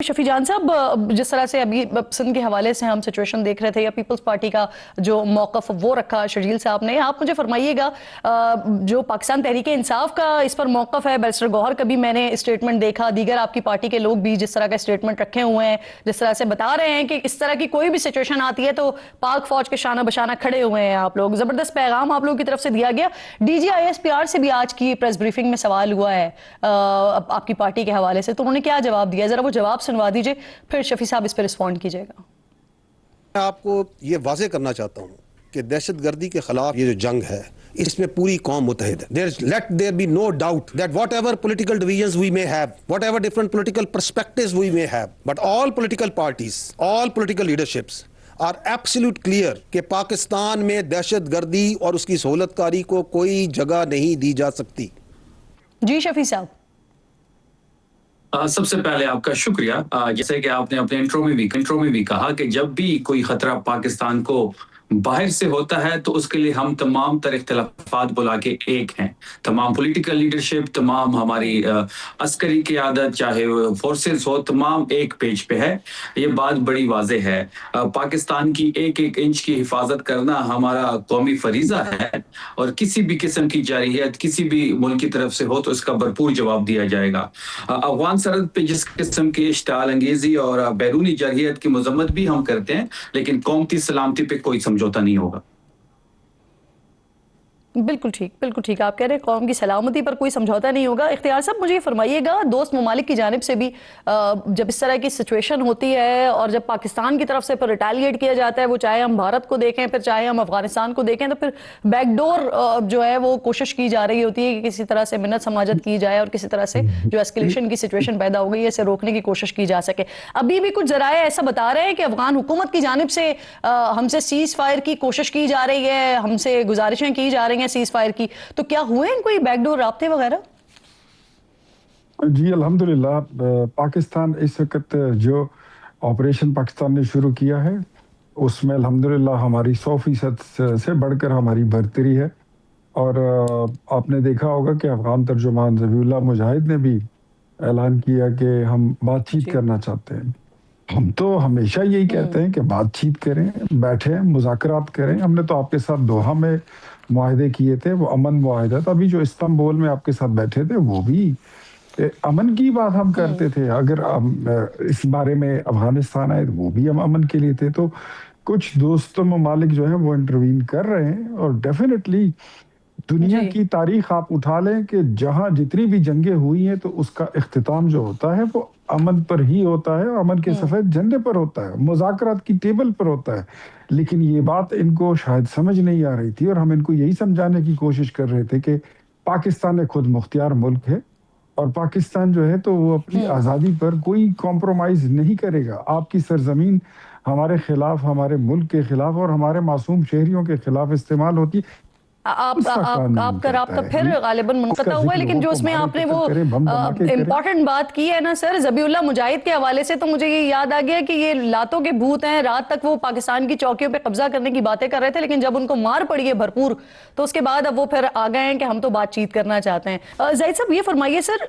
शफी जान साहब, जिस तरह से अभी सिंध के हवाले से हम सिचुएशन देख रहे थे या पीपल्स पार्टी का जो मौक़िफ़ वो रखा शर्जील साहब ने, आप मुझे फरमाइएगा जो पाकिस्तान तहरीक इंसाफ का इस पर मौक़िफ़ है, बैरिस्टर गौहर का भी मैंने स्टेटमेंट देखा, दीगर आपकी पार्टी के लोग भी जिस तरह का स्टेटमेंट रखे हुए हैं, जिस तरह से बता रहे हैं कि इस तरह की कोई भी सिचुएशन आती है तो पाक फौज के शाना बशाना खड़े हुए हैं आप लोग। ज़बरदस्त पैगाम आप लोगों की तरफ से दिया गया। DGISPR से भी आज की प्रेस ब्रीफिंग में सवाल हुआ है आपकी पार्टी के हवाले से, तो उन्होंने क्या जवाब दिया, ज़रा वो जवाब सुनवा दीजिए, फिर शफी साहब इस पर रिस्पॉन्ड कीजिएगा। मैं आपको ये वाजे करना चाहता हूँ कि दहशतगर्दी के खिलाफ ये जो जंग है इसमें पूरी कौम मुतहिद है। Let there be no doubt that whatever political divisions we may have, whatever different political perspectives we may have, but all political parties, all political leaderships are absolute clear कि पाकिस्तान में दहशतगर्दी और उसकी सहूलतकारी को कोई जगह नहीं दी जा सकती। जी शफी साहब, सबसे पहले आपका शुक्रिया। जैसे कि आपने अपने इंट्रो में भी कहा कि जब भी कोई खतरा पाकिस्तान को बाहर से होता है तो उसके लिए हम तमाम तर इख्तिलाफात बुला के एक हैं। तमाम पॉलिटिकल लीडरशिप, तमाम हमारी अस्करी क़यादत, चाहे फोर्सेस हो, तमाम एक पेज पे है। ये बात बड़ी वाज़ेह है। पाकिस्तान की एक एक इंच की हिफाजत करना हमारा कौमी फरीज़ा है और किसी भी किस्म की जारहियत किसी भी मुल्क की तरफ से हो तो इसका भरपूर जवाब दिया जाएगा। अफगान सरहद पे जिस किस्म की इश्ताल अंगेज़ी और बैरूनी जारहियत की मजम्मत भी हम करते हैं, लेकिन कौमती सलामती पे कोई समझौता नहीं होगा। बिल्कुल ठीक आप कह रहे हैं, कौम की सलामती पर कोई समझौता नहीं होगा। इख्तियार साहब, मुझे ये फरमाइएगा, दोस्त ममालिक की जानिब से भी जब इस तरह की सिचुएशन होती है और जब पाकिस्तान की तरफ से फिर रिटेलिएट किया जाता है, वो चाहे हम भारत को देखें फिर चाहे हम अफगानिस्तान को देखें, तो फिर बैकडोर जो है वो कोशिश की जा रही होती है कि किसी तरह से मिन्नत समाजत की जाए और किसी तरह से जो एस्केलेशन की सिचुएशन पैदा हो गई है इसे रोकने की कोशिश की जा सके। अभी भी कुछ जराए ऐसा बता रहे हैं कि अफगान हुकूमत की जानिब से हमसे सीज फायर की कोशिश की जा रही है, हमसे गुजारिशें की जा रही हैं सीज फायर की, तो क्या हुए हैं कोई बैकडोर राब्ते वगैरह? जी अल्हम्दुलिल्लाह, पाकिस्तान इस वक्त जो ऑपरेशन पाकिस्तान ने शुरू किया है उसमें अल्हम्दुलिल्लाह हमारी 100% से बढ़कर हमारी बरतरी है। और आपने देखा होगा कि अफगान तर्जुमान ज़बीउल्लाह मुजाहिद ने भी ऐलान किया कि हम बातचीत करना चाहते हैं। हम तो हमेशा यही कहते हैं कि बातचीत करें, बैठें, मुज़ाकरात करें। हमने तो आपके साथ दोहा में मुआहदे किए थे, वो अमन मुआहदा था। अभी जो इस्तांबुल में आपके साथ बैठे थे वो भी अमन की बात हम करते थे। अगर इस बारे में अफगानिस्तान आए तो वो भी हम अमन के लिए थे। तो कुछ दोस्त ममालिक जो है वो इंटरवीन कर रहे हैं और डेफिनेटली दुनिया की तारीख आप उठा लें कि जहां जितनी भी जंगें हुई हैं तो उसका इख्तिताम जो होता है वो अमन पर ही होता है, अमन के सफेद झंडे पर होता है, मुज़ाकरात की टेबल पर होता है। लेकिन ये बात इनको शायद समझ नहीं आ रही थी और हम इनको यही समझाने की कोशिश कर रहे थे कि पाकिस्तान एक खुद मुख्तियार मुल्क है और पाकिस्तान जो है तो वो अपनी आज़ादी पर कोई कॉम्प्रोमाइज नहीं करेगा। आपकी सरजमीन हमारे खिलाफ, हमारे मुल्क के खिलाफ और हमारे मासूम शहरियों के खिलाफ इस्तेमाल होती है। आपका राब्ता फिर गालिबन मुनक़ता हुआ है, लेकिन जो उसमें आपने वो इम्पोर्टेंट बात की है ना सर, ज़बीउल्लाह मुजाहिद के हवाले से, तो मुझे ये याद आ गया कि ये लातों के भूत हैं। रात तक वो पाकिस्तान की चौकियों पे कब्जा करने की बातें कर रहे थे, लेकिन जब उनको मार पड़ी है भरपूर तो उसके बाद अब वो फिर आ गए हैं कि हम तो बातचीत करना चाहते हैं। ज़ाहिद साहब, ये फरमाइए सर,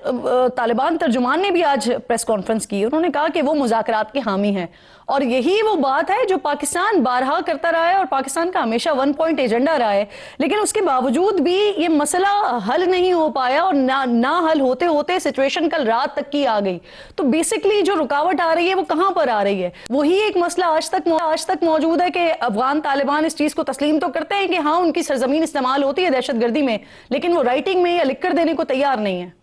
तालिबान तर्जुमान ने भी आज प्रेस कॉन्फ्रेंस की, उन्होंने कहा कि वो मुज़ाकरात के हामी हैं और यही वो बात है जो पाकिस्तान बारहा करता रहा है और पाकिस्तान का हमेशा 1 पॉइंट एजेंडा रहा है, लेकिन उसके बावजूद भी ये मसला हल नहीं हो पाया और ना हल होते होते सिचुएशन कल रात तक की आ गई। तो बेसिकली जो रुकावट आ रही है वो कहां पर आ रही है? वही एक मसला आज तक मौजूद है कि अफगान तालिबान इस चीज को तस्लीम तो करते हैं कि हाँ उनकी सरजमीन इस्तेमाल होती है दहशतगर्दी में, लेकिन वो राइटिंग में या लिख कर देने को तैयार नहीं है।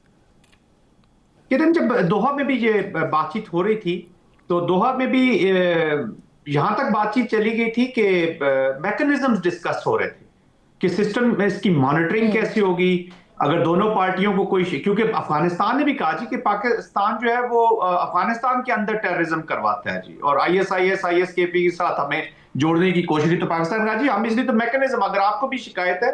किरण, जब दोहा में भी ये बातचीत हो रही थी तो दोहा में भी यहां तक बातचीत चली गई थी कि मैकेनिज्म्स डिस्कस हो रहे थे कि सिस्टम में इसकी मॉनिटरिंग कैसी होगी अगर दोनों पार्टियों को कोई, क्योंकि अफगानिस्तान ने भी कहा जी कि पाकिस्तान जो है वो अफगानिस्तान के अंदर टेररिज्म करवाता है जी, और ISIS-ISKP के साथ हमें जोड़ने की कोशिश की। तो पाकिस्तान ने कहा जी हम इसलिए तो मैकेनिज्म, अगर आपको भी शिकायत है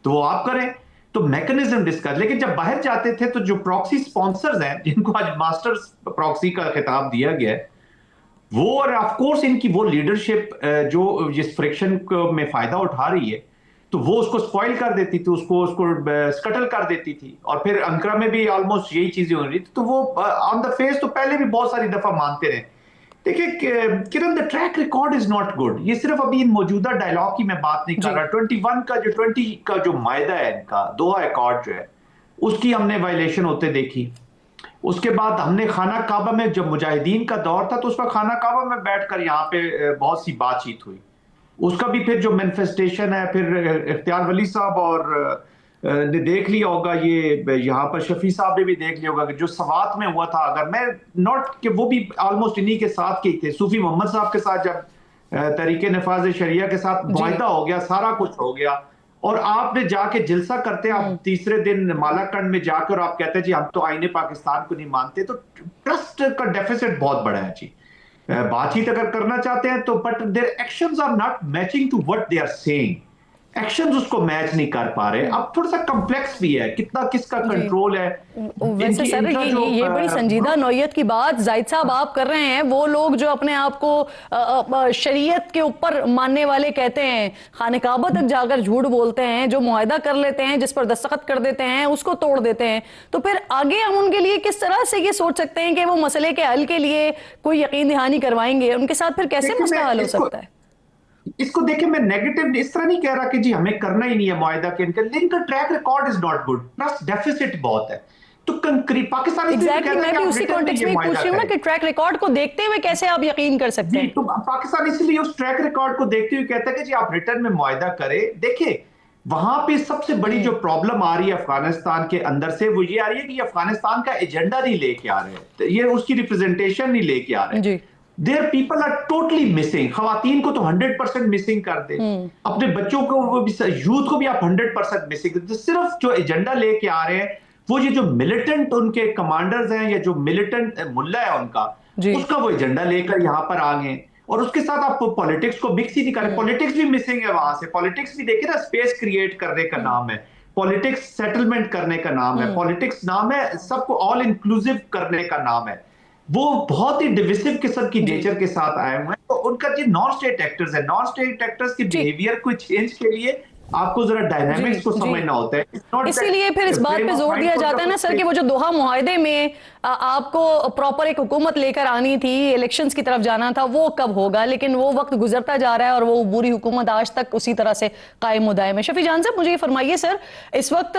तो वो आप करें, तो मैकेनिज्म डिस्कस। लेकिन जब बाहर जाते थे तो जो प्रॉक्सी स्पॉन्सर्स हैं जिनको आज मास्टर्स प्रॉक्सी का खिताब दिया गया है, वो और ऑफ कोर्स इनकी वो लीडरशिप जो जिस फ्रिक्शन में फायदा उठा रही है, تو وہ اس کو سپوائل کر دیتی تھی, اس کو سکٹل کر دیتی تھی, اور پھر انکرا میں بھی آلموسٹ یہی چیزیں ہو رہی تھی. تو وہ آن دا فیس تو پہلے بھی بہت ساری دفعہ مانتے رہے. دیکھیں کرن, the track record is not good. یہ صرف ابھی ان موجودہ ڈائلاگ کی میں بات نہیں کر رہا. 20 کا جو معاہدہ ہے ان کا, دوحہ ایکارڈ جو ہے, اس کی ہم نے وائلیشن ہوتے دیکھی. اس کے بعد ہم نے خانہ کعبہ میں, جب مجاہدین کا دور تھا تو اس پر خانہ کعبہ میں بیٹھ کر یہاں پہ بہت سی بات چیت ہوئی. اس کا بھی پھر جو مینیفیسٹیشن ہے, پھر اختیار ولی صاحب اور نے دیکھ لیا ہوگا, یہ یہاں پر شفیع صاحب نے بھی دیکھ لیا ہوگا کہ جو سوات میں ہوا تھا, اگر میں نوٹ کہ وہ بھی آلموسٹ انہی کے ساتھ کے تھے, صوفی محمد صاحب کے ساتھ جب تحریک نفاذ شریعہ کے ساتھ معاہدہ ہو گیا, سارا کچھ ہو گیا, اور آپ نے جا کے جلسہ کرتے, آپ تیسرے دن مالا کنڈ میں جا کر آپ کہتے ہیں جی ہم تو آئین پاکستان کو نہیں مانتے. تو ٹرسٹ کا ڈیفیسٹ بہت بڑا ہے جی. بات چیت اگر کرنا چاہتے ہیں تو but their actions are not matching to what they are saying. Actions اس کو میچ نہیں کر پا رہے. اب تھوڑا سا کمپلیکس بھی ہے, کتنا کس کا کنٹرول ہے. ویسے سر یہ بڑی سنجیدہ نوعیت کی بات زاہد صاحب آپ کر رہے ہیں. وہ لوگ جو اپنے آپ کو شریعت کے اوپر ماننے والے کہتے ہیں, خانہ کعبہ تک جا کر جھوٹ بولتے ہیں, جو معاہدہ کر لیتے ہیں, جس پر دستخط کر دیتے ہیں, اس کو توڑ دیتے ہیں, تو پھر آگے ہم ان کے لیے کس طرح سے یہ سوچ سکتے ہیں کہ وہ مسئلے کے حل کے لیے کوئی یقین دہانی کروائیں گے؟ ان کے ساتھ پھر کیسے مسئلہ حل ہو سکتا ہے؟ اس کو دیکھیں, میں نیگیٹو اس طرح نہیں کہہ رہا کہ جی ہمیں کرنا ہی نہیں ہے معاہدہ کے, ان کا track record is not good, trust deficits بہت ہے. تو پاکستان میں بھی اسی کانٹیکسٹ میں پوچھ رہی ہوں نا کہ ٹریک ریکارڈ کو دیکھتے ہوئے کیسے آپ یقین کر سکتے ہیں؟ تو پاکستان اس لیے اس ٹریک ریکارڈ کو دیکھتے ہوئے کہتا ہے کہ جی آپ ریٹرن میں معاہدہ کریں. دیکھیں وہاں پہ سب سے بڑی جو پرابلم آ رہی ہے افغانستان کے اندر سے, وہ یہ آ رہی ہے کہ یہ افغانستان کا ایجنڈا نہیں لے کے آ رہے, یہ اس کی ریپرزنٹیشن نہیں لے کے آ رہے. Their people are totally missing. خواتین کو تو 100% مسنگ کر دے, اپنے بچوں کو, یوتھ کو بھی آپ 100% مسنگ. صرف جو ایجنڈا لے کے آ رہے ہیں وہ یہ جو ملیٹنٹ ان کے کمانڈرز ہیں, یا جو ملیٹنٹ ملا ہے ان کا, اس کا وہ ایجنڈا لے کر یہاں پر آ گئے. اور اس کے ساتھ آپ پولیٹکس کو مکس ہی نہیں کر رہے. پولیٹکس بھی مسنگ ہے وہاں سے. پولیٹکس بھی دیکھیں نا, اسپیس کریٹ کرنے کا نام ہے پولیٹکس, سیٹلمنٹ کرنے کا نام ہے پولیٹکس, نام ہے سب کو آل انکلوسیو کرنے کا نام ہے. وہ بہت ہی ڈیویسو قسم کی نیچر کے ساتھ آئے ہوئے ہیں. تو ان کا جو نان اسٹیٹ ایکٹرز ہیں, نان اسٹیٹ ایکٹرز کی بیہیویئر کو چینج کے لیے آپ کو ذرا ڈائنامکس کو سمجھنا ہوتا ہے. اسی لیے پھر اس بات پہ زور دیا جاتا ہے نا سر کہ وہ جو دوحہ معاہدے میں آپ کو پراپر ایک حکومت لے کر آنی تھی, الیکشنز کی طرف جانا تھا, وہ کب ہوگا؟ لیکن وہ وقت گزرتا جا رہا ہے اور وہ عبوری حکومت آج تک اسی طرح سے قائم و دائم ہے. شفیع جان صاحب مجھے یہ فرمائیے سر, اس وقت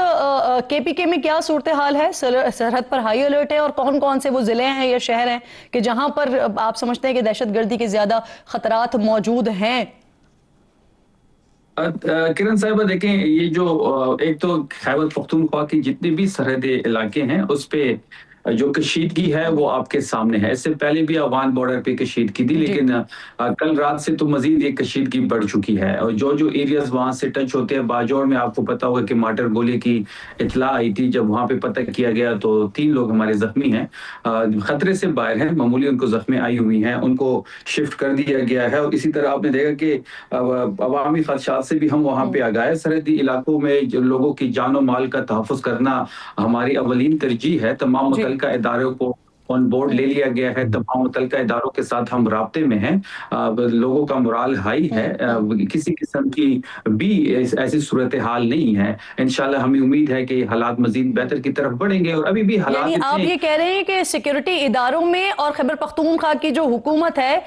کے پی کے میں کیا صورتحال ہے؟ سرحد پر ہائی الرٹ ہے, اور کون کون سے وہ ضلع ہیں یا شہر ہیں کہ جہاں پر آپ سمجھتے ہیں کہ دہشت گردی کے زیادہ خطرات موجود ہیں؟ کرن صاحبہ دیکھیں, یہ جو ایک تو خیبر پختونخوا کی جتنے بھی سرحدی علاقے ہیں اس پہ جو کشیدگی ہے وہ آپ کے سامنے ہے. اس سے پہلے بھی افغان بارڈر پہ کشیدگی تھی, لیکن کل رات سے تو مزید یہ کشیدگی بڑھ چکی ہے. اور جو ایریاز وہاں سے ٹچ ہوتے ہیں, باجوڑ میں آپ کو پتا ہوگا کہ مارٹر گولی کی اطلاع آئی تھی, جب وہاں پہ پتہ کیا گیا تو 3 لوگ ہمارے زخمی ہیں, خطرے سے باہر ہیں, معمولی ان کو زخمیں آئی ہوئی ہیں, ان کو شفٹ کر دیا گیا ہے. اور اسی طرح آپ نے دیکھا کہ عوامی خدشات سے بھی ہم وہاں پہ آگاہ. سرحدی علاقوں میں جو لوگوں کی جان و مال کا تحفظ کرنا ہماری اولین ترجیح ہے. تمام متعلقہ اداروں کو آن بورڈ لے لیا گیا ہے, تمام متعلقہ اداروں کے ساتھ ہم رابطے میں ہیں, لوگوں کا مرال ہائی ہے, کسی قسم کی بھی ایسی صورتحال نہیں ہے. انشاءاللہ ہمیں امید ہے کہ حالات مزید بہتر کی طرف بڑھیں گے. اور ابھی بھی حالات, یعنی آپ یہ کہہ رہے ہیں کہ سیکیورٹی اداروں میں اور خیبر پختونخوا کی جو حکومت ہے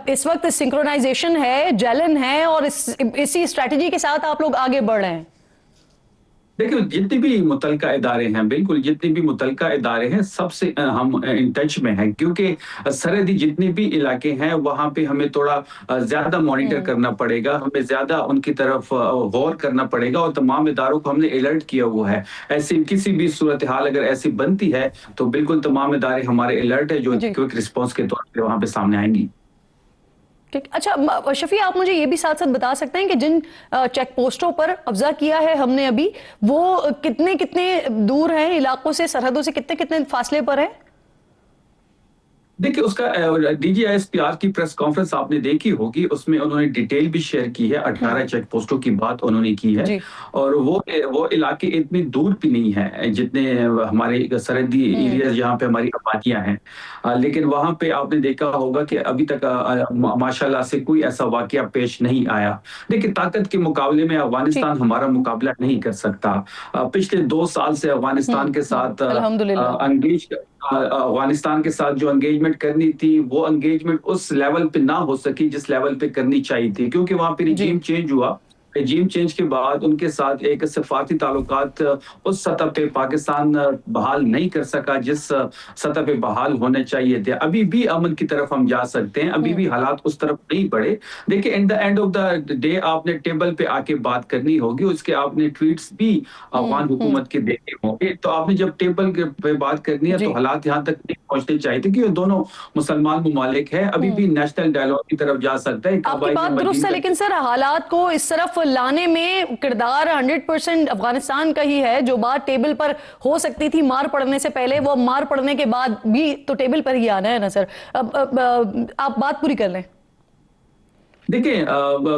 اس وقت سنکرونائزیشن ہے, جیلن ہے, اور اسی اسٹریٹجی کے ساتھ آپ لوگ آگے بڑھ رہے ہیں؟ دیکھیں جتنے بھی متعلقہ ادارے ہیں, بالکل جتنے بھی متعلقہ ادارے ہیں, سب سے ہم ان ٹچ میں ہیں, کیونکہ سرحدی جتنے بھی علاقے ہیں وہاں پہ ہمیں تھوڑا زیادہ مانیٹر کرنا پڑے گا, ہمیں زیادہ ان کی طرف غور کرنا پڑے گا, اور تمام اداروں کو ہم نے الرٹ کیا ہوا ہے. ایسی کسی بھی صورتحال اگر ایسی بنتی ہے تو بالکل تمام ادارے ہمارے الرٹ ہے, جو کوئک رسپانس کے طور پہ وہاں پہ سامنے آئیں گی. اچھا شفیع, آپ مجھے یہ بھی ساتھ ساتھ بتا سکتے ہیں کہ جن چیک پوسٹوں پر قبضہ کیا ہے ہم نے ابھی, وہ کتنے دور ہیں علاقوں سے, سرحدوں سے کتنے فاصلے پر ہیں؟ دیکھیے اس کا DGISPR کی پریس کانفرنس آپ نے دیکھی ہوگی, اس میں انہوں نے ڈیٹیل بھی شیئر کی ہے, 18 چیک پوسٹوں کی بات انہوں نے کی ہے, اور وہ علاقے اتنے دور بھی نہیں ہیں جتنے ہمارے سرحدی ایریاز جہاں پہ ہماری آبادیاں ہیں, لیکن وہاں پہ آپ نے دیکھا ہوگا کہ ابھی تک ماشاءاللہ سے کوئی ایسا واقعہ پیش نہیں آیا. دیکھیے طاقت کے مقابلے میں افغانستان ہمارا مقابلہ نہیں کر سکتا. پچھلے 2 سال سے افغانستان کے ساتھ افغانستان کے ساتھ جو انگیجمنٹ کرنی تھی وہ انگیجمنٹ اس لیول پہ نہ ہو سکی جس لیول پہ کرنی چاہیے تھی, کیونکہ وہاں پہ رجیم چینج ہوا. رجیم چینج کے بعد ان کے ساتھ ایک سفارتی تعلقات اس سطح پہ پاکستان بحال نہیں کر سکا جس سطح پہ بحال ہونے چاہیے تھے. ابھی بھی امن کی طرف ہم جا سکتے ہیں, ابھی بھی حالات اس طرف نہیں بڑھے. دیکھیں in the end of the day آپ نے ٹیبل پہ آ کے بات کرنی ہوگی, اس کے آپ نے ٹویٹس بھی افغان حکومت کے دیکھے ہوں گے, تو آپ نے جب ٹیبل پہ بات کرنی ہے تو حالات یہاں تک نہیں پہنچنے چاہیے تھے کہ یہ دونوں مسلمان ممالک ہیں, ابھی بھی نیشنل ڈائیلاگ کی طرف جا سکتا ہے. آپ کی بات درست ہے, لیکن سر حالات کو اس طرف لانے میں کردار 100% افغانستان کا ہی ہے. جو بات ٹیبل پر ہو سکتی تھی مار پڑنے سے پہلے, وہ مار پڑنے کے بعد بھی تو ٹیبل پر ہی آنا ہے نا سر. آپ بات پوری کر لیں. دیکھیں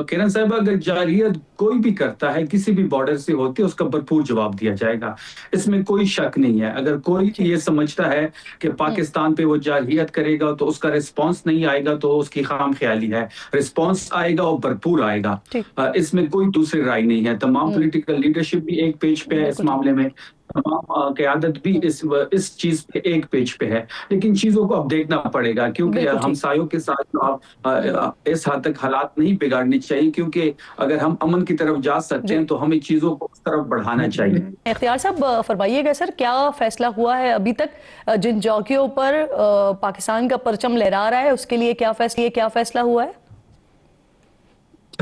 کرن صاحب, اگر جارحیت کوئی بھی کرتا ہے کسی بھی بارڈر سے ہوتی ہے اس کا بھرپور جواب دیا جائے گا, اس میں کوئی شک نہیں ہے. اگر کوئی یہ سمجھتا ہے کہ پاکستان پہ وہ جارحیت کرے گا تو اس کا رسپانس نہیں آئے گا تو اس کی خام خیالی ہے. رسپانس آئے گا اور بھرپور آئے گا, اس میں کوئی دوسری رائے نہیں ہے. تمام پولیٹیکل لیڈرشپ بھی ایک پیج پہ ہے اس معاملے میں, تمام قیادت بھی اس چیز پہ ایک پیج پہ ہے, لیکن چیزوں کو اب دیکھنا پڑے گا کیونکہ ہمسایوں کے ساتھ اس حد تک حالات نہیں بگاڑنے چاہیے, کیونکہ اگر ہم امن کی طرف جا سکتے ہیں تو ہمیں چیزوں کو اس طرف بڑھانا چاہیے. اختیار صاحب فرمائیے گا سر, کیا فیصلہ ہوا ہے ابھی تک جن چوکیوں پر پاکستان کا پرچم لہرا رہا ہے اس کے لیے کیا فیصلہ ہوا ہے؟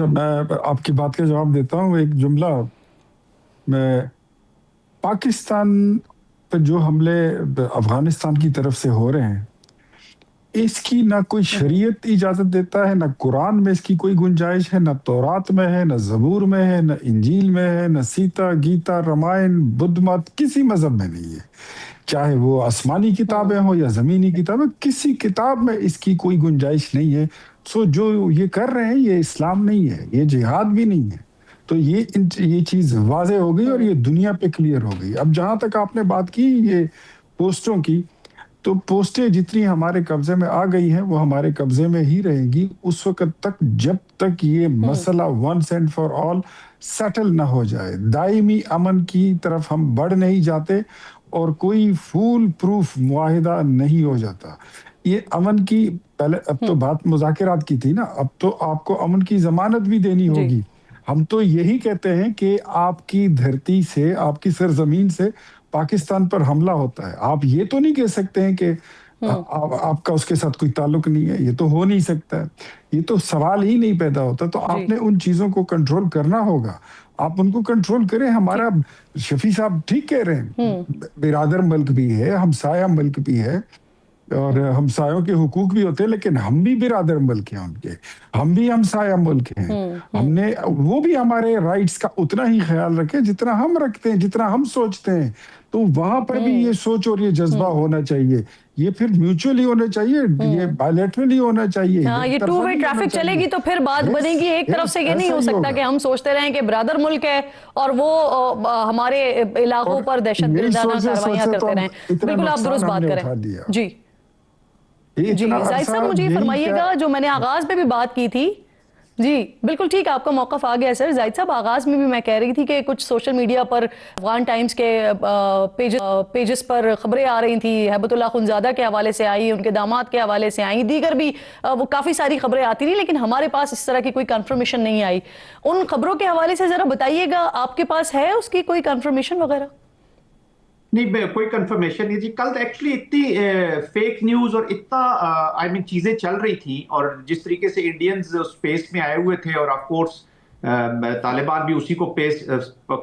میں آپ کی بات کا جواب دیتا ہوں. ایک جملہ, میں پاکستان پہ جو حملے افغانستان کی طرف سے ہو رہے ہیں اس کی نہ کوئی شریعت اجازت دیتا ہے, نہ قرآن میں اس کی کوئی گنجائش ہے, نہ تورات میں ہے, نہ زبور میں ہے, نہ انجیل میں ہے, نہ سیتا, گیتا, رامائن, بدھ مت, کسی مذہب میں نہیں ہے. چاہے وہ آسمانی کتابیں ہوں یا زمینی کتابیں, کسی کتاب میں اس کی کوئی گنجائش نہیں ہے. سو جو یہ کر رہے ہیں یہ اسلام نہیں ہے, یہ جہاد بھی نہیں ہے. تو یہ چیز واضح ہو گئی اور یہ دنیا پہ کلیئر ہو گئی. اب جہاں تک آپ نے بات کی یہ پوسٹوں کی, تو پوسٹیں جتنی ہمارے قبضے میں آ گئی ہیں وہ ہمارے قبضے میں ہی رہیں گی اس وقت تک جب تک یہ مسئلہ once and for all settle نہ ہو جائے. دائمی امن کی طرف ہم بڑھ نہیں جاتے اور کوئی فول پروف معاہدہ نہیں ہو جاتا. یہ امن کی پہلے, اب تو بات مذاکرات کی تھی نا, اب تو آپ کو امن کی ضمانت بھی دینی ہوگی. ہم تو یہی کہتے ہیں کہ آپ کی دھرتی سے, آپ کی سرزمین سے پاکستان پر حملہ ہوتا ہے, آپ یہ تو نہیں کہہ سکتے ہیں کہ آپ کا اس کے ساتھ کوئی تعلق نہیں ہے. یہ تو ہو نہیں سکتا ہے, یہ تو سوال ہی نہیں پیدا ہوتا. تو آپ نے ان چیزوں کو کنٹرول کرنا ہوگا, آپ ان کو کنٹرول کریں. ہمارا شفیع صاحب ٹھیک کہہ رہے ہیں, برادر ملک بھی ہے, ہمسایہ ملک بھی ہے, اور ہمسایوں کے حقوق بھی ہوتے ہیں, لیکن ہم بھی برادر ملک ہیں ان کے, ہم بھی ہمسایہ ملک ہیں. ہم نے وہ بھی ہمارے رائٹس کا اتنا ہی خیال رکھے جتنا ہم رکھتے ہیں, جتنا ہم سوچتے ہیں. تو وہاں پر بھی یہ سوچ اور یہ جذبہ ہونا چاہیے. یہ پھر میوچولی ہونا چاہیے, یہ بائیلیٹرلی ہونا چاہیے. ہاں, یہ ٹو وے ٹریفک چلے گی تو پھر بات بنے گی. ایک طرف سے یہ نہیں ہو سکتا کہ ہم سوچتے رہیں کہ برادر ملک ہے اور وہ ہمارے علاقوں پر دہشت گردانہ کاروائیاں کرتے رہیں. بالکل آپ درست بات کریں. جی زاہد صاحب مجھے فرمائیے گا, جو میں نے آغاز میں بھی بات کی تھی. جی بالکل ٹھیک, آپ کا موقف آ گیا سر. زاہد صاحب آغاز میں بھی میں کہہ رہی تھی کہ کچھ سوشل میڈیا پر افغان ٹائمز کے پیجز پر خبریں آ رہی تھیں, ہیبت اللہ خنزادہ کے حوالے سے آئی, ان کے داماد کے حوالے سے آئیں, دیگر بھی وہ کافی ساری خبریں آتی رہیں, لیکن ہمارے پاس اس طرح کی کوئی کنفرمیشن نہیں آئی. ان خبروں کے حوالے سے ذرا بتائیے گا, آپ کے پاس ہے اس کی کوئی کنفرمیشن وغیرہ؟ نہیں, کوئی کنفرمیشن نہیں جی. کل ایکچولی اتنی فیک نیوز اور اتنا چیزیں چل رہی تھی, اور جس طریقے سے انڈینز اسپیس میں آئے ہوئے تھے, اور آف کورس طالبان بھی اسی کو پیس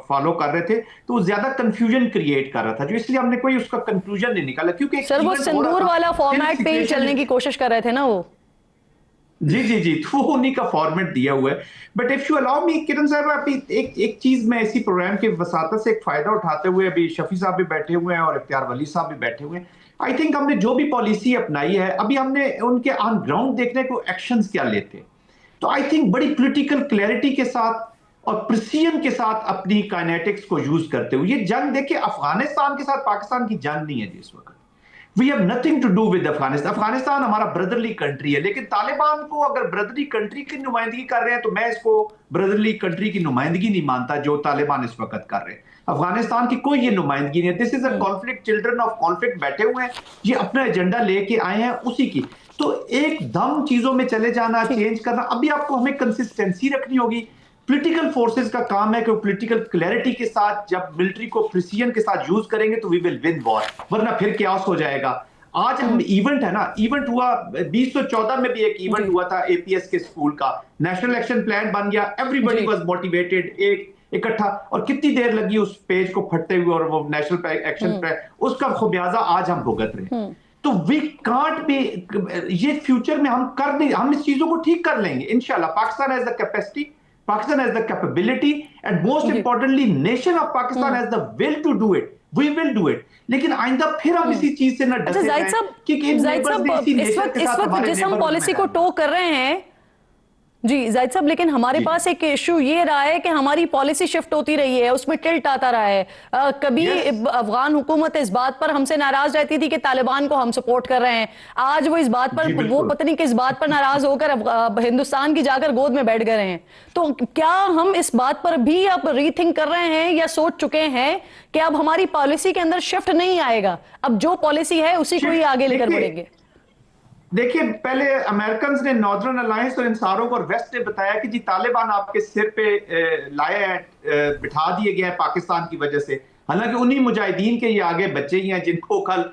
فالو کر رہے تھے, تو وہ زیادہ کنفیوژن کریٹ کر رہا تھا, جو اس لیے ہم نے کوئی اس کا کنکلوژن نہیں نکالا. کیونکہ سر وہ سندور والا فارمیٹ پہ ہی چلنے کی کوشش کر رہے تھے نا وہ. جی تو وہ انہی کا فارمیٹ دیا ہوا ہے. بٹ اف یو الاؤ می کرن صاحب, ابھی ایک چیز میں اسی پروگرام کے وساطت سے ایک فائدہ اٹھاتے ہوئے, ابھی شفیع صاحب بھی بیٹھے ہوئے ہیں اور اختیار ولی صاحب بھی بیٹھے ہوئے ہیں, आई थिंक हमने जो भी पॉलिसी अपनाई है, अभी हमने उनके ऑन ग्राउंड देखने को एक्शंस क्या लेते हैं। तो आई थिंक बड़ी पॉलिटिकल क्लैरिटी के साथ और प्रिसीजन के साथ अपनी काइनेटिक्स को यूज करते हुए, ये जंग देखिए अफगानिस्तान के साथ पाकिस्तान की जंग नहीं है जिस वक्त। We have nothing to do with Afghanistan. Afghanistan हमारा ब्रदरली कंट्री है, लेकिन तालिबान को अगर ब्रदरली कंट्री की नुमाइंदगी कर रहे हैं तो मैं इसको ब्रदरली कंट्री की नुमाइंदगी नहीं मानता जो तालिबान इस वक्त कर रहे हैं। अफगानिस्तान की कोई ये नुमाइंदगी नहीं है। This is a conflict, children of conflict बैठे हुए हैं, ये अपना एजेंडा लेके आए हैं उसी की। तो एकदम चीजों में चले जाना, चेंज करना, अभी आपको हमें कंसिस्टेंसी रखनी होगी। पॉलिटिकल फोर्सेस का काम है कि पॉलिटिकल क्लैरिटी के साथ जब मिलिट्री को प्रिसीजन के साथ यूज करेंगे तो वी विल विन वॉर, वरना फिर क्या हो जाएगा। आज हम इवेंट है ना, इवेंट हुआ 2014 में भी एक इवेंट हुआ था एपीएस के स्कूल का, नेशनल एक्शन प्लान बन गया, एवरीबॉडी वाज मोटिवेटेड, एक इकट्ठा, और कितनी देर लगी उस पेज को फटते हुए, और वो नेशनल एक्शन प्लान, उसका खुमियाजा आज हम भुगत रहे हैं। तो वी कांट बी, ये फ्यूचर में हम कर देंगे, हम इस चीजों को ठीक कर लेंगे इंशाल्लाह। Pakistan has the capacity, Pakistan has the capability, and most importantly nation of Pakistan has the will to do it. We will do it, लेकिन आइंदा फिर हम इसी चीज से न डरते जाहिद साहब, इस वक्त जिस हम पॉलिसी को टो कर रहे हैं जी जाहिद साहब, लेकिन हमारे पास एक इशू ये रहा है कि हमारी पॉलिसी शिफ्ट होती रही है, उसमें टिल्ट आता रहा है। कभी अफगान हुकूमत इस बात पर हमसे नाराज रहती थी कि तालिबान को हम सपोर्ट कर रहे हैं, आज वो इस बात पर, वो पता नहीं किस बात पर नाराज होकर हिंदुस्तान की जाकर गोद में बैठ गए हैं। तो क्या हम इस बात पर भी अब रीथिंक कर रहे हैं या सोच चुके हैं कि अब हमारी पॉलिसी के अंदर शिफ्ट नहीं आएगा, अब जो पॉलिसी है उसी को ही आगे लेकर बढ़ेंगे? देखिए, पहले अमेरिकन ने, नॉर्दर्न अलायंस और इन सारों को, और वेस्ट ने बताया कि जी तालिबान आपके सिर पे लाए हैं, बिठा दिए गए हैं पाकिस्तान की वजह से। हालांकि उन्हीं मुजाहिदीन के ये आगे बच्चे ही हैं जिनको कल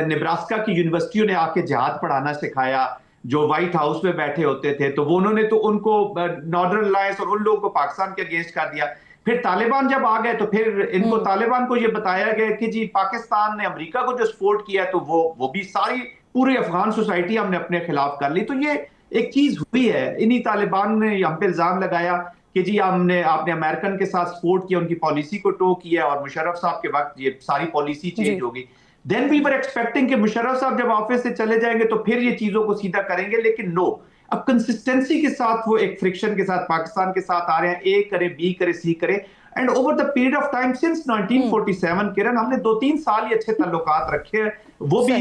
नेब्रास्का की यूनिवर्सिटियों ने आके जिहाद पढ़ाना सिखाया, जो व्हाइट हाउस में बैठे होते थे। तो वो उन्होंने तो उनको, नॉर्दर्न अलायंस और उन लोगों को पाकिस्तान के अगेंस्ट कर दिया। फिर तालिबान जब आ गए तो फिर इनको, तालिबान को ये बताया गया कि जी पाकिस्तान ने अमेरिका को जो सपोर्ट किया तो वो भी सारी पूरी अफगान सोसाइटी हमने अपने खिलाफ कर ली। तो ये एक चीज हुई है। इन्हीं तालिबान ने हम पे इल्जाम लगाया कि जी आपने अमेरिकन के साथ सपोर्ट किया, उनकी पॉलिसी को टो किया, और मुशर्रफ साहब के वक्त ये सारी पॉलिसी चेंज हो गई। देन वी वर एक्सपेक्टिंग कि मुशर्रफ साहब जब ऑफिस से चले जाएंगे तो फिर ये चीजों को सीधा करेंगे, लेकिन नो, अब कंसिस्टेंसी के साथ वो एक फ्रिक्शन के साथ पाकिस्तान के साथ आ रहे हैं, ए करे, बी करे, सी करे। And over the period of time since 1947 किरण, हमने 2-3 साल ही अच्छे ताल्लुकात रखे हैं, वो भी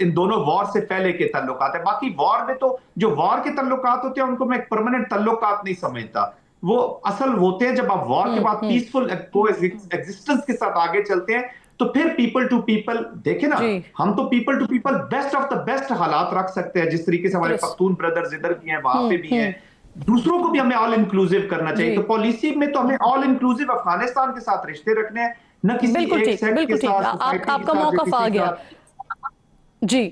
इन दोनों वॉर से पहले के ताल्लुकात है। बाकी वॉर में तो जो वॉर के ताल्लुकात होते हैं उनको मैं एक परमानेंट ताल्लुकात नहीं समझता, वो असल होते हैं जब आप वॉर के बाद पीसफुल कोएग्जिस्टेंस के साथ आगे चलते हैं। तो फिर पीपल टू पीपल, देखे ना, हम तो people to people best of the best हालात रख सकते हैं, जिस तरीके से हमारे पख्तून ब्रदर्स इधर भी हैं, वहां पे भी हैं। दूसरों को भी हमें ऑल इंक्लूसिव करना चाहिए। तो पॉलिसी में तो हमें ऑल इंक्लूसिव अफगानिस्तान के साथ रिश्ते रखने हैं, न किसी एक सेक्ट के साथ। आपका मौक़िफ़ आ गया जी,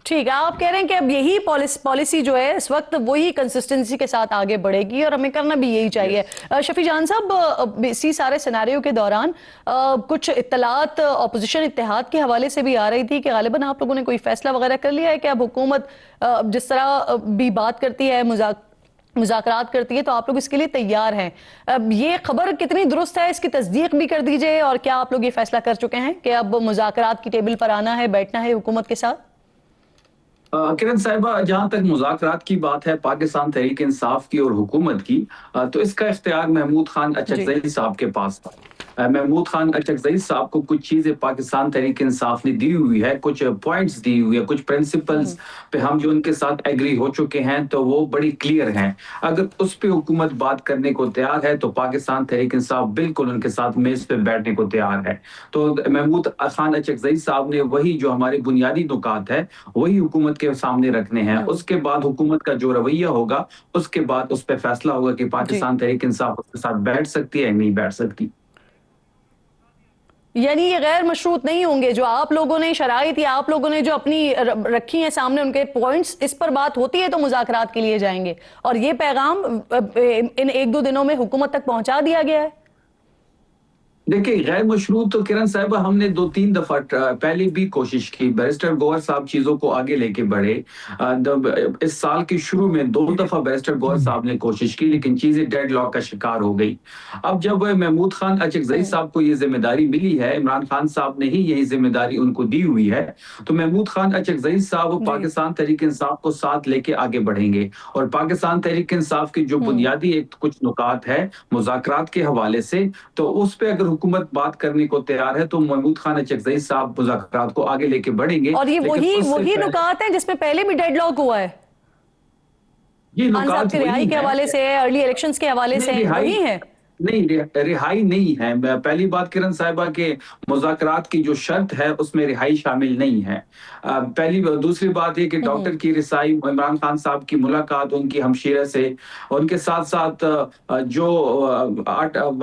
ठीक है। आप कह रहे हैं कि अब यही पॉलिसी जो है इस वक्त वही कंसिस्टेंसी के साथ आगे बढ़ेगी, और हमें करना भी यही चाहिए। शफी जान साहब, इसी सारे सिनेरियो के दौरान कुछ इत्तलात अपोजिशन इत्तेहाद के हवाले से भी आ रही थी कि गालिबन आप लोगों ने कोई फैसला वगैरह कर लिया है कि अब हुकूमत जिस तरह भी बात करती है, मुज़ाकरात करती है, तो आप लोग इसके लिए तैयार हैं। अब ये खबर कितनी दुरुस्त है, इसकी तस्दीक भी कर दीजिए, और क्या आप लोग ये फैसला कर चुके हैं कि अब मुज़ाकरात की टेबल पर आना है, बैठना है हुकूमत के साथ? किरण साहिबा, जहां तक मुज़ाकरात की बात है पाकिस्तान तहरीक इंसाफ की और हुकूमत की, तो इसका इख्तियार महमूद खान अचकज़ई साहब के पास था। महमूद खान अचकज़ई साहब को कुछ चीजें पाकिस्तान तहरीक इंसाफ ने दी हुई है, कुछ पॉइंट्स दी हुई है, कुछ प्रिंसिपल्स पे हम जो उनके साथ एग्री हो चुके हैं, तो वो बड़ी क्लियर हैं। अगर उस पे हुकूमत बात करने को तैयार है तो पाकिस्तान तहरीक इंसाफ बिल्कुल उनके साथ मेज पे बैठने को तैयार है। तो महमूद खान अचकज़ई साहब ने वही जो हमारे बुनियादी नुकात है वही हुकूमत के सामने रखने हैं। उसके बाद हुकूमत का जो रवैया होगा उसके बाद उस पर फैसला होगा कि पाकिस्तान तहरीक इंसाफ उसके साथ बैठ सकती है या नहीं बैठ सकती। यानी ये गैर मशरूत नहीं होंगे, जो आप लोगों ने शराइत या आप लोगों ने जो अपनी रखी है सामने उनके पॉइंट्स, इस पर बात होती है तो मुज़ाकरात के लिए जाएंगे, और ये पैगाम इन 1-2 दिनों में हुकूमत तक पहुंचा दिया गया है? देखिए, गैर मशरूत तो किरण साहिबा हमने 2-3 दफा पहले भी कोशिश की। बैरिस्टर गौहर साहब चीजों को आगे लेके बढ़े। इस साल के शुरू में 2 दफा बैरिस्टर गौहर साहब ने कोशिश की, लेकिन चीजें डेडलॉक का शिकार हो गई। अब जब महमूद खान अचकजई साहब को ये जिम्मेदारी मिली है, इमरान खान साहब ने ही यही जिम्मेदारी उनको दी हुई है, तो महमूद खान अचकजई साहब पाकिस्तान तहरीक इंसाफ को साथ लेके आगे बढ़ेंगे। और पाकिस्तान तहरीक इंसाफ की जो बुनियादी एक कुछ नुकात है मुज़ाकरात के हवाले से, तो उस पे अगर हुकूमत बात करने को तैयार है तो महमूद खान अचकजई साहब मुज़ाकरात को आगे लेके बढ़ेंगे। और ये वही नुकात हैं जिसमें पहले भी डेडलॉक हुआ है, ये खान साहब की रिहाई के हवाले से है, अर्ली इलेक्शंस के हवाले से वही है। नहीं, रिहाई नहीं है। पहली बात किरण साहिबा के मुज़ाकरात की जो शर्त है उसमें रिहाई शामिल नहीं है। दूसरी बात ये कि डॉक्टर की रिसाई, इमरान खान साहब की मुलाकात उनकी हमशीरा से, उनके साथ साथ जो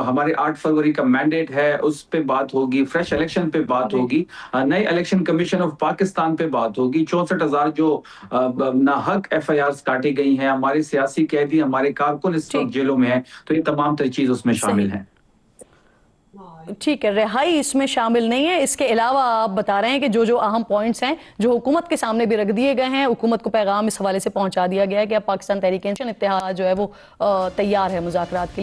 हमारे 8 फरवरी का मैंडेट है उस पे बात होगी, फ्रेश इलेक्शन पे बात होगी, नए इलेक्शन कमीशन ऑफ पाकिस्तान पे बात होगी, 64,000 जो नाहक FIRs काटी गई हैं, हमारे सियासी कैदी, हमारे कारकुन इस वक्त जेलों में हैं, तो ये तमाम तरह चीज उसमें शामिल है। ठीक है, रिहाई इसमें शामिल नहीं है। इसके अलावा आप बता रहे हैं कि जो अहम पॉइंट्स हैं जो हुकूमत के सामने भी रख दिए गए हैं, हुकूमत को पैगाम इस हवाले से पहुंचा दिया गया है कि अब पाकिस्तान तहरीक इंसाफ इत्तेहाद जो है वो तैयार है मुज़ाकरात के लिए।